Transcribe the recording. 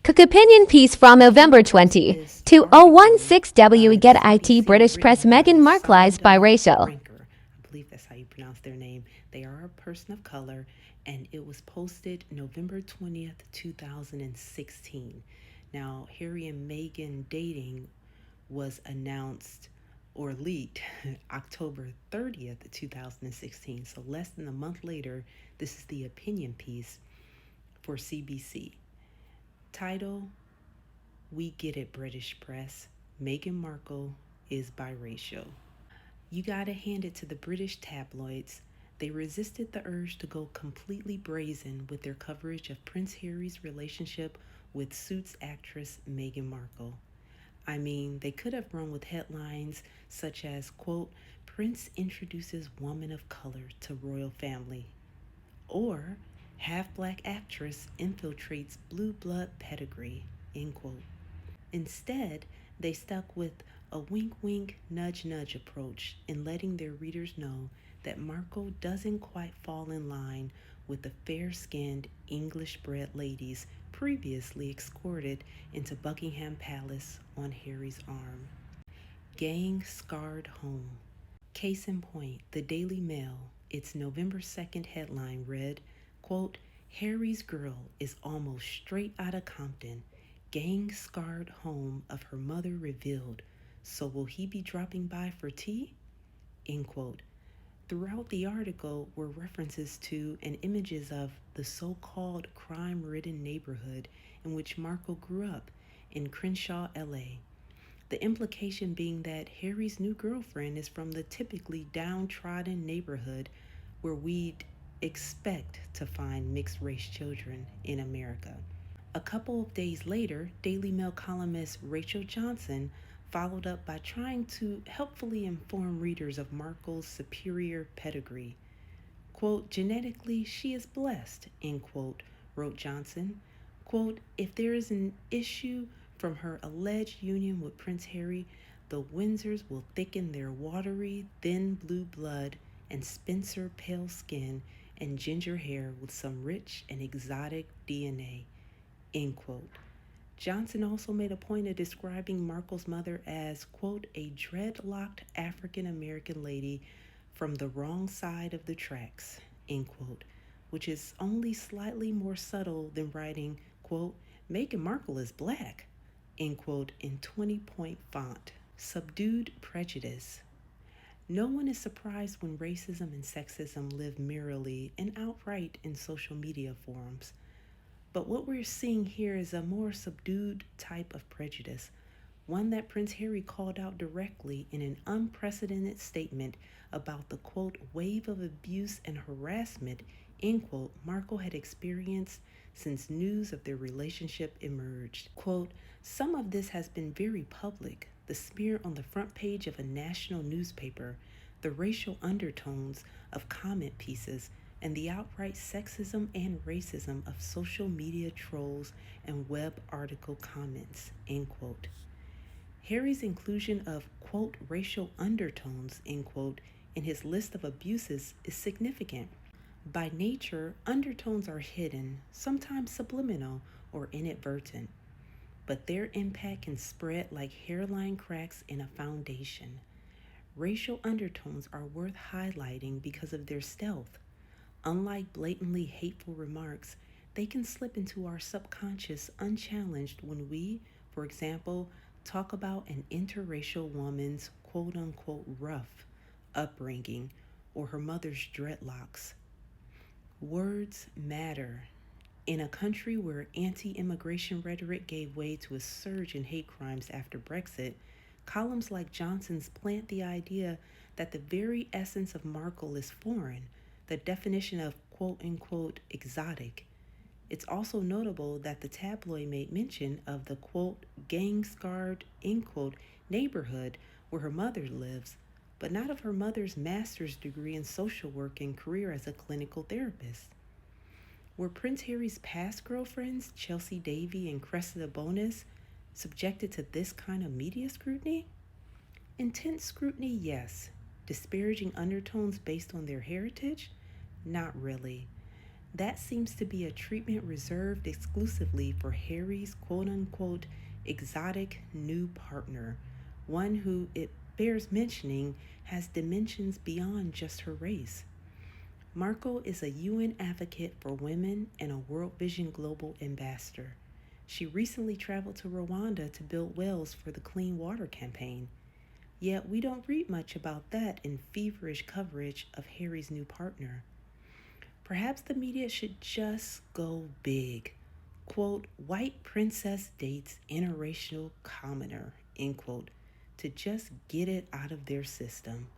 Cook opinion piece from November 20 to 016W Get IT British Press Meghan Markle is biracial. I believe that's how you pronounce their name. They are a person of color, and it was posted November 20th, 2016. Now, Harry and Meghan dating was announced or leaked October 30th, 2016. So less than a month later, this is the opinion piece for CBC. Title: We Get It, British Press. Meghan Markle is biracial. You gotta hand it to the British tabloids. They resisted the urge to go completely brazen with their coverage of Prince Harry's relationship with Suits actress Meghan Markle. I mean, they could have run with headlines such as, quote, Prince introduces woman of color to royal family, or half-black actress infiltrates blue blood pedigree, end quote. Instead, they stuck with a wink wink, nudge nudge approach in letting their readers know that Markle doesn't quite fall in line with the fair skinned English bred ladies previously escorted into Buckingham Palace on Harry's arm. Gang scarred home. Case in point, the Daily Mail, its November 2nd headline read, quote, Harry's girl is almost straight out of Compton. Gang scarred home of her mother revealed. So will he be dropping by for tea? End quote. Throughout the article were references to and images of the so-called crime-ridden neighborhood in which Markle grew up in Crenshaw, LA. The implication being that Harry's new girlfriend is from the typically downtrodden neighborhood where we'd expect to find mixed-race children in America. A couple of days later, Daily Mail columnist Rachel Johnson followed up by trying to helpfully inform readers of Markle's superior pedigree. Quote, genetically, she is blessed, end quote, wrote Johnson. Quote, if there is an issue from her alleged union with Prince Harry, the Windsors will thicken their watery, thin blue blood and Spencer pale skin and ginger hair with some rich and exotic DNA, end quote. Johnson also made a point of describing Markle's mother as, quote, a dreadlocked African American lady from the wrong side of the tracks, end quote, which is only slightly more subtle than writing, quote, Meghan Markle is black, end quote, in 20-point font. Subdued prejudice. No one is surprised when racism and sexism live merrily and outright in social media forums. But what we're seeing here is a more subdued type of prejudice, one that Prince Harry called out directly in an unprecedented statement about the, quote, wave of abuse and harassment, end quote, Markle had experienced since news of their relationship emerged. Quote, some of this has been very public. The smear on the front page of a national newspaper, the racial undertones of comment pieces, and the outright sexism and racism of social media trolls and web article comments, end quote. Harry's inclusion of, quote, racial undertones, end quote, in his list of abuses is significant. By nature, undertones are hidden, sometimes subliminal or inadvertent, but their impact can spread like hairline cracks in a foundation. Racial undertones are worth highlighting because of their stealth. Unlike blatantly hateful remarks, they can slip into our subconscious unchallenged when we, for example, talk about an interracial woman's quote-unquote rough upbringing or her mother's dreadlocks. Words matter. In a country where anti-immigration rhetoric gave way to a surge in hate crimes after Brexit, columns like Johnson's plant the idea that the very essence of Markle is foreign, the definition of quote-unquote exotic. It's also notable that the tabloid made mention of the, quote, gang-scarred, end quote, neighborhood where her mother lives, but not of her mother's master's degree in social work and career as a clinical therapist. Were Prince Harry's past girlfriends, Chelsea Davy and Cressida Bonus, subjected to this kind of media scrutiny? Intense scrutiny, yes. Disparaging undertones based on their heritage? Not really. That seems to be a treatment reserved exclusively for Harry's quote unquote exotic new partner, one who, it bears mentioning, has dimensions beyond just her race. Markle is a UN advocate for women and a World Vision Global ambassador. She recently traveled to Rwanda to build wells for the Clean Water campaign. Yet we don't read much about that in feverish coverage of Harry's new partner. Perhaps the media should just go big. Quote, white princess dates interracial commoner, end quote, to just get it out of their system.